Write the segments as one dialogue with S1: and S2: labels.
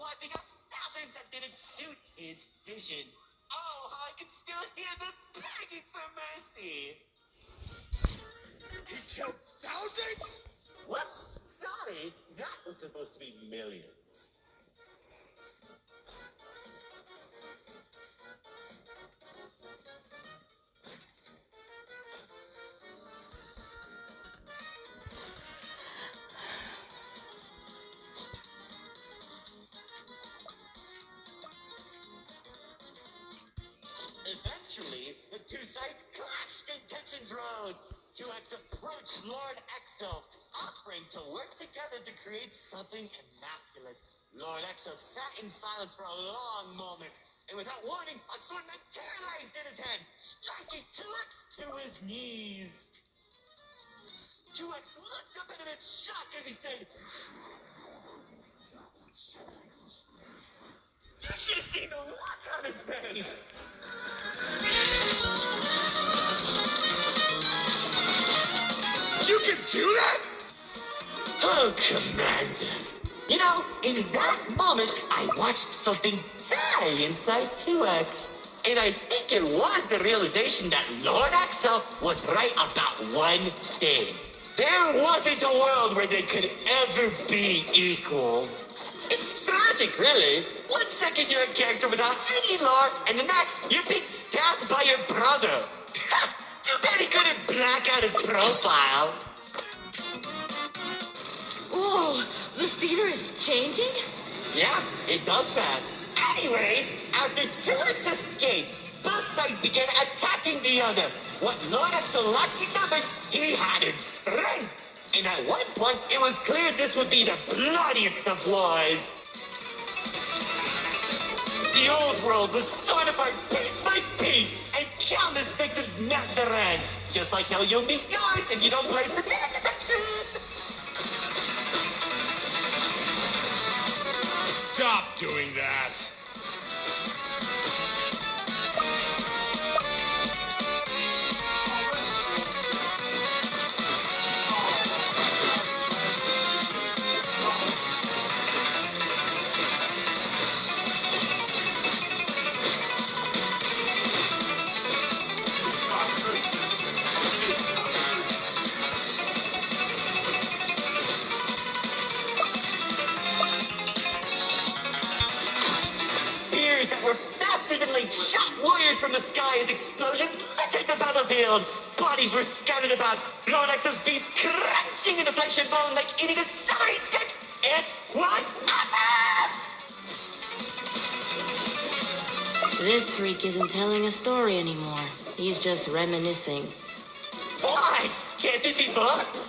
S1: wiping out thousands that didn't suit his vision. Oh, how I can still hear them begging for mercy.
S2: He killed thousands?
S1: Whoops, sorry. That was supposed to be millions. Eventually, the two sides clashed and tensions rose. 2X approached Lord Exo, offering to work together to create something immaculate. Lord Exo sat in silence for a long moment, and without warning, a sword materialized in his hand, striking 2X to his knees. 2X looked up at him in shock as he said, "You should have seen the look on his face."
S2: You can do that?
S1: Oh, Commander. You know, in that moment, I watched something die inside 2X. And I think it was the realization that Lord Exo was right about one thing. There wasn't a world where they could ever be equals. It's tragic, really. 1 second you're a character without any lore, and the next you're being stabbed by your brother. Too bad he couldn't black out his profile.
S3: Whoa, the theater is changing?
S1: Yeah, it does that. Anyways, after 2X escaped, both sides began attacking the other. What Lord Exo lacked in numbers, he had in strength. And at one point, it was clear this would be the bloodiest of wars. The old world was torn apart piece by piece, and countless victims met their end. Just like how you'll meet yours if you don't place the metal detection.
S2: Stop doing that.
S1: Shot warriors from the sky as explosions littered the battlefield. Bodies were scattered about. Lord Exo's beast crunching into flesh and bone like eating a celery stick. It was awesome!
S3: This freak isn't telling a story anymore. He's just reminiscing.
S1: What? Can't it be both?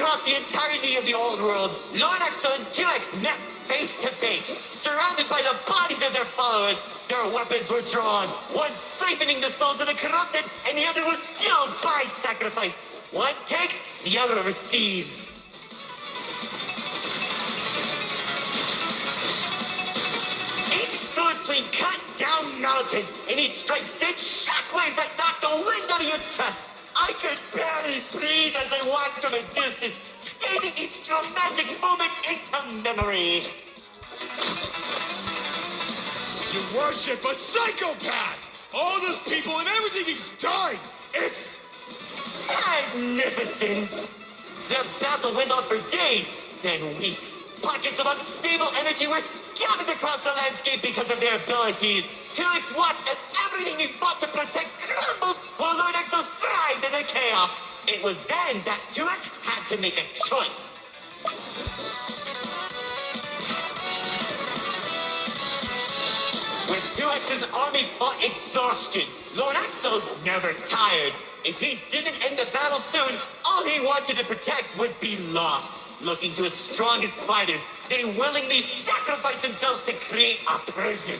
S1: Across the entirety of the old world, Lord Exo and 2X met face to face, surrounded by the bodies of their followers. Their weapons were drawn, one siphoning the souls of the corrupted, and the other was fueled by sacrifice. One takes, the other receives. Each sword swing cut down mountains, and each strike sent shockwaves that knocked the wind out of your chest. I could barely breathe as I watched from a distance, scaling each dramatic moment into memory.
S2: You worship a psychopath! All those people and everything he's done! It's
S1: magnificent! Their battle went on for days, then weeks. Pockets of unstable energy were scattered across the landscape because of their abilities. 2X watched as everything he fought to protect crumbled, while Lord Exo thrived in the chaos. It was then that 2X had to make a choice. When 2X's army fought exhaustion, Lord Exo's never tired. If he didn't end the battle soon, all he wanted to protect would be lost. Looking to his strongest fighters, they willingly sacrificed themselves to create a prison.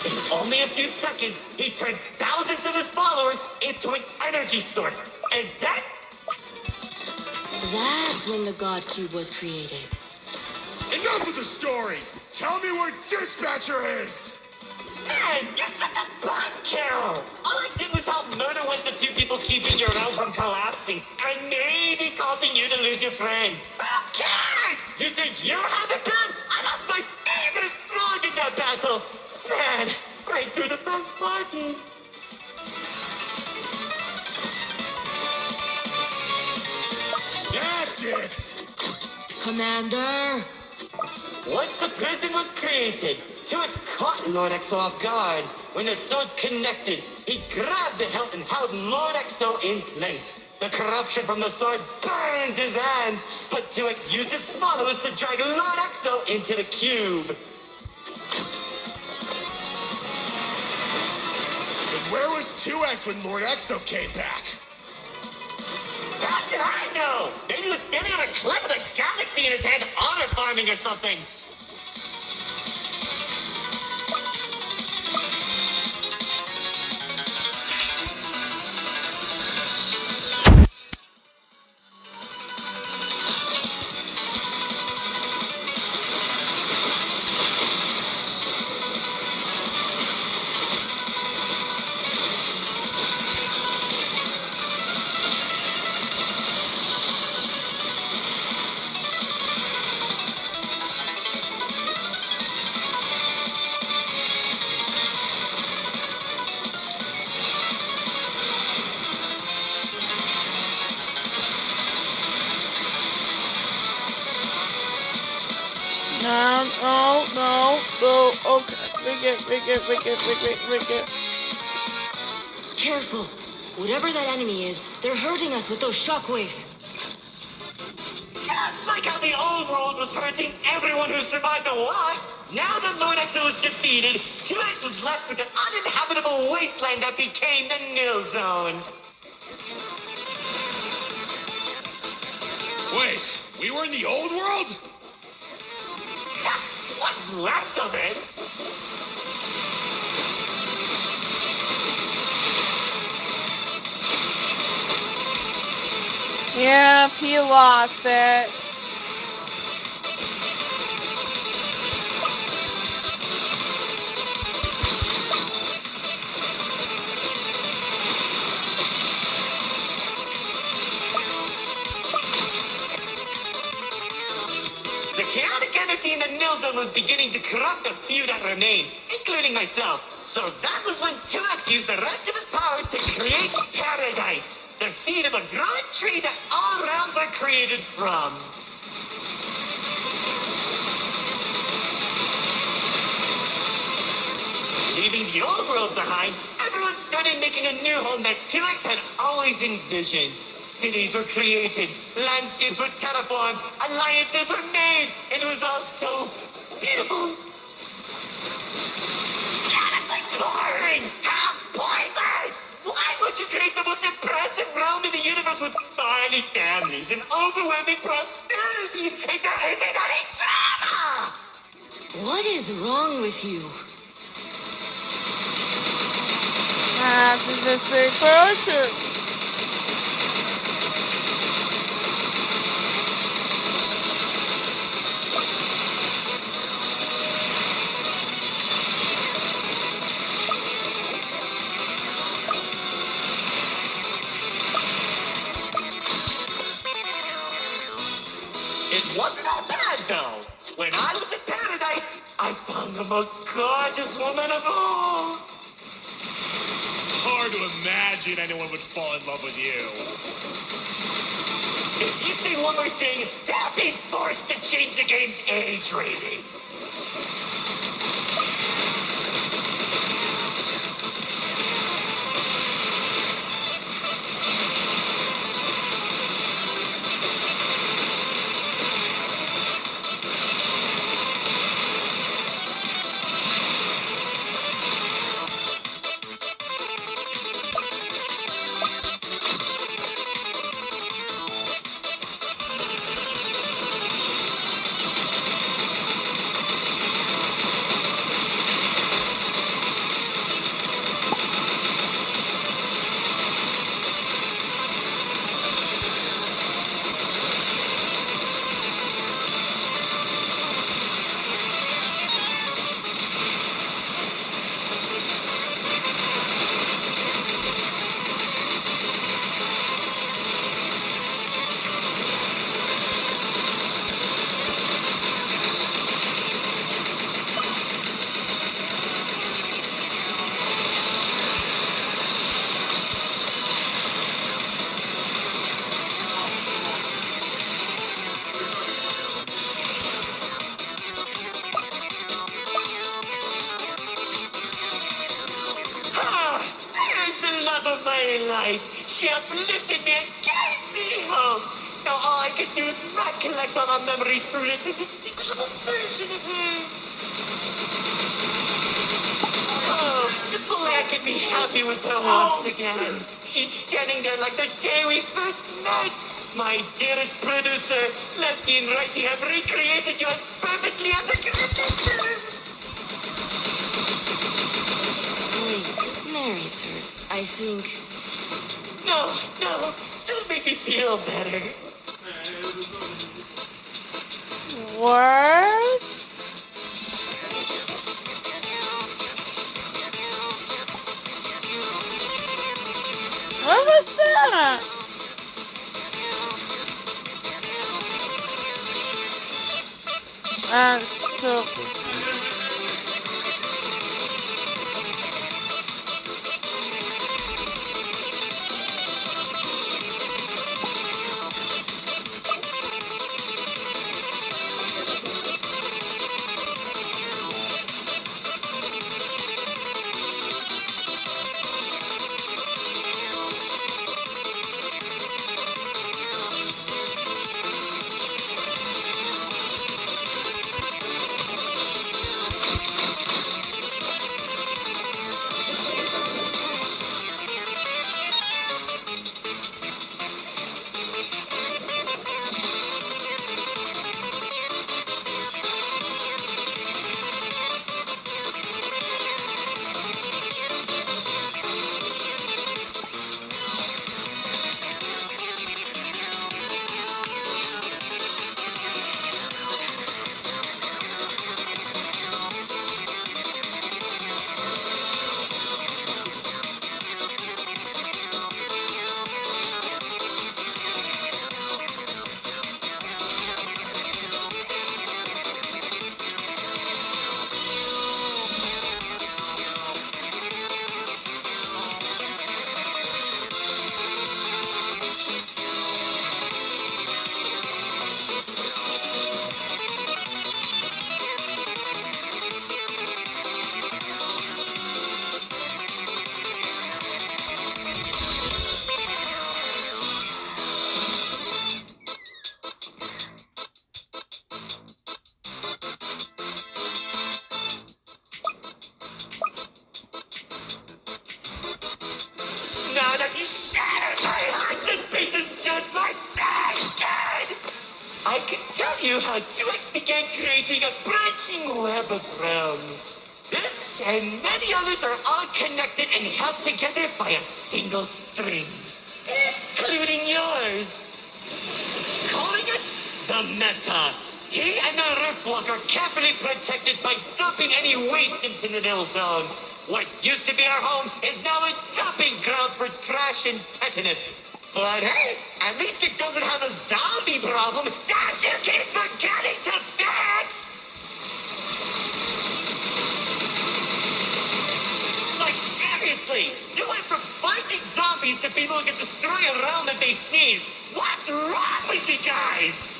S1: In only a few seconds, he turned thousands of his followers into an energy source. And then...
S3: That's when the God Cube was created.
S2: Enough of the stories! Tell me where Dispatcher is!
S1: Man, you're such a buzzkill! All I did was help murder one of the two people keeping your realm from collapsing, and maybe causing you to lose your friend. Who cares? You think you have it bad? I lost my favorite frog in that battle! Man, right through the best parties.
S2: That's it!
S3: Commander!
S1: Once the prison was created, 2X caught Lord Exo off guard. When the swords connected, he grabbed the hilt and held Lord Exo in place. The corruption from the sword burned his hands, but 2X used his followers to drag Lord Exo into the cube.
S2: And where was 2X when Lord Exo came back?
S1: How should I know? Maybe he was standing on a cliff with a galaxy in his hand, honor farming or something.
S4: No, okay, Rick it.
S3: Careful. Whatever that enemy is, they're hurting us with those shockwaves.
S1: Just like how the old world was hurting everyone who survived the war, now that Lord Exo was defeated, 2X was left with an uninhabitable wasteland that became the Nil Zone.
S2: Wait, we were in the old world?
S1: What's left of it?
S4: Yeah, he lost it.
S1: The chaotic energy in the Nil Zone was beginning to corrupt the few that remained, including myself. So that was when 2X used the rest of his power to create Paradise, the seed of a growing tree that all realms are created from. Leaving the old world behind, everyone started making a new home that 2X had always envisioned. Cities were created, landscapes were terraformed, alliances were made, and it was all so beautiful. Honestly boring! How pointless! Why would you create the most impressive realm in the universe with smiling families and overwhelming prosperity if there isn't any drama?
S3: What is wrong with you?
S4: This is a big person.
S1: It wasn't all bad, though. When I was in Paradise, I found the most gorgeous woman of all.
S2: Hard to imagine anyone would fall in love with you.
S1: If you say one more thing, they'll be forced to change the game's age rating. life. She uplifted me and gave me hope. Now all I can do is recollect all our memories through this indistinguishable version of her. Oh, if only I could be happy with her once again. She's standing there like the day we first met. My dearest producer, Lefty and Righty have recreated you as perfectly as I can remember.
S3: Please, narrate her. I think...
S1: No, don't make me feel better.
S4: What? What was that? That's so...
S1: Now that you shattered my heart to pieces just like that did! I can tell you how 2X began creating a branching web of realms. This and many others are all connected and held together by a single string, including yours. Calling it the Meta. He and the Riftwalk are carefully protected by dumping any waste into the Nil Zone. What used to be our home is now a dumping ground for trash and tetanus. But hey, at least it doesn't have a zombie problem that you keep forgetting to fix! Like seriously, you went from fighting zombies to people who can destroy a realm if they sneeze. What's wrong with you guys?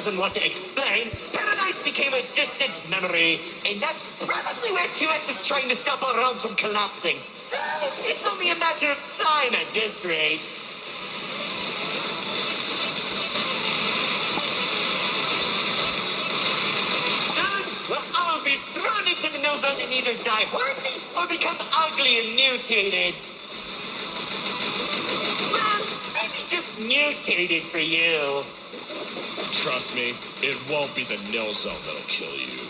S1: doesn't want to explain, Paradise became a distant memory. And that's probably where 2X is trying to stop our realm from collapsing. It's only a matter of time at this rate. Soon, we'll all be thrown into the nil zone and either die horribly or become ugly and mutated. Well, maybe just mutated for you.
S2: Trust me, it won't be the nil zone that'll kill you.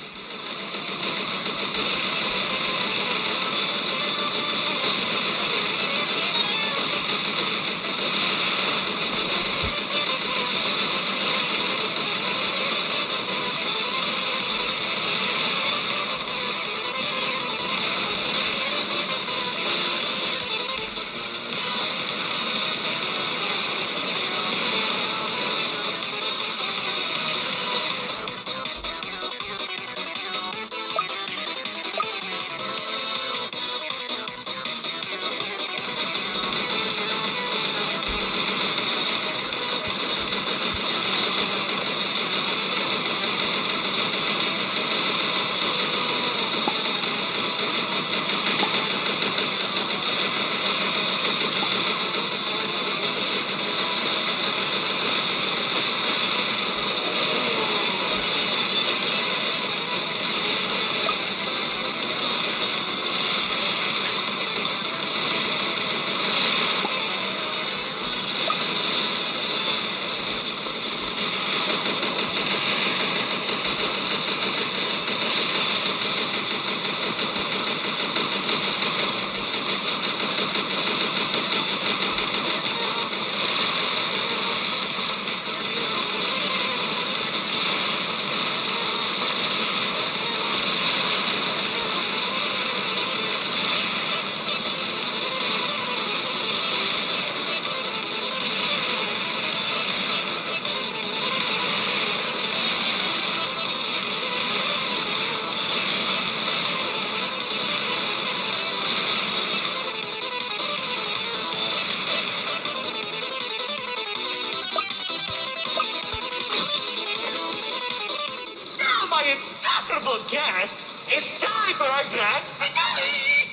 S1: Insufferable guests, it's time for our grand finale!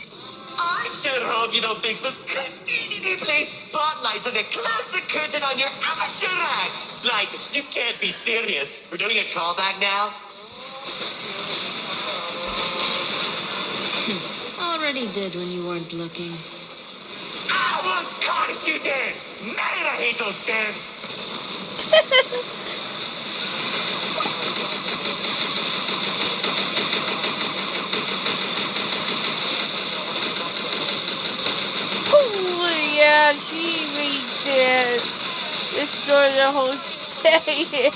S1: I sure hope you don't fix those conveniently placed spotlights as they close the curtain on your amateur act. Like, you can't be serious. We're doing a callback now?
S3: Already did when you weren't looking.
S1: Oh, well, of course you did! Man, I hate those devs!
S4: Yeah, she redid. Destroy the whole stadium.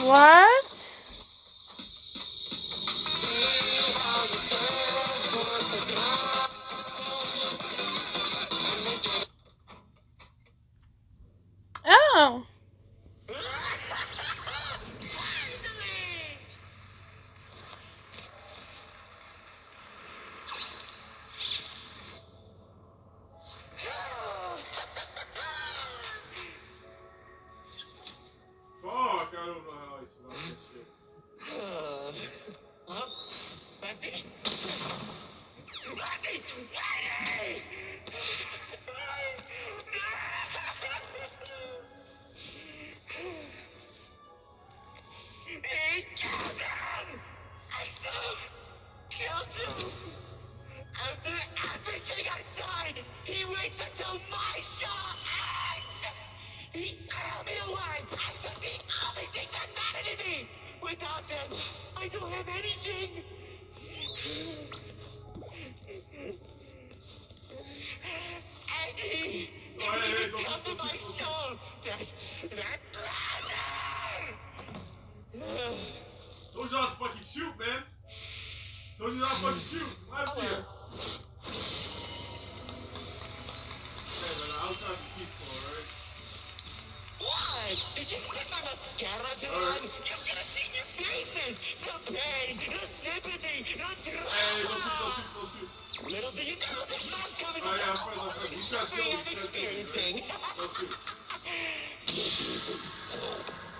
S4: What? Oh.
S5: Fuck, I don't know how I survived this shit.
S1: Well, Lefty? Lefty! Lefty! He killed him! I still killed him! After everything I've done, he waits until my show ends! He threw me away and took the only things that mattered to me! Without them, I don't have anything! And he didn't even come to my show! That loser!
S5: Told you not to fucking shoot, man. Told you not to fucking shoot. Left here. Okay, man, outside the peaceful, alright?
S1: What? Did you expect my mascara to run? You should have seen your faces! The pain, the sympathy, the
S5: Hey,
S1: drama!
S5: don't shoot.
S1: Little do you know, this mask covers
S5: Oh,
S1: up
S5: yeah,
S1: the
S5: fine,
S1: whole
S5: fine.
S1: suffering I'm experiencing.
S5: Don't shoot.
S1: This isn't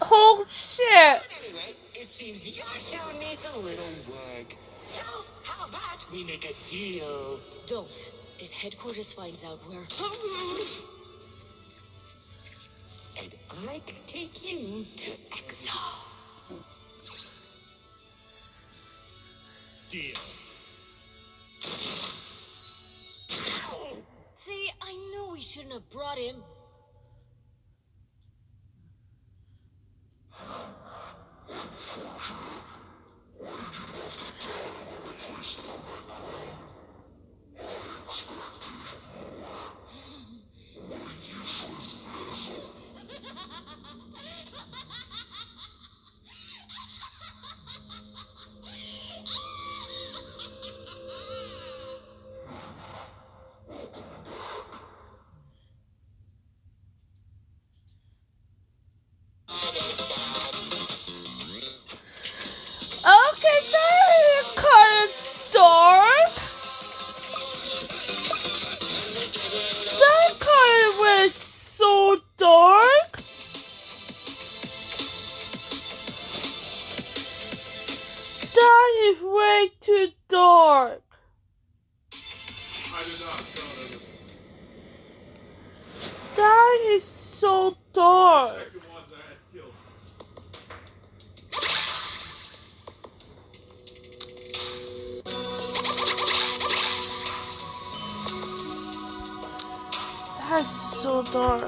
S4: Oh shit.
S1: Anyway, it seems your show needs a little work. So, how about we make a deal?
S3: Don't. If headquarters finds out we're...
S1: And I can take you to Exo.
S2: Deal.
S3: See, I knew we shouldn't have brought him.
S4: Okay, that is kind of dark. That kind of went so dark. That is way too dark.
S5: I did not kill him.
S4: That is so dark.
S5: Second one that I had killed.
S4: That's so dark.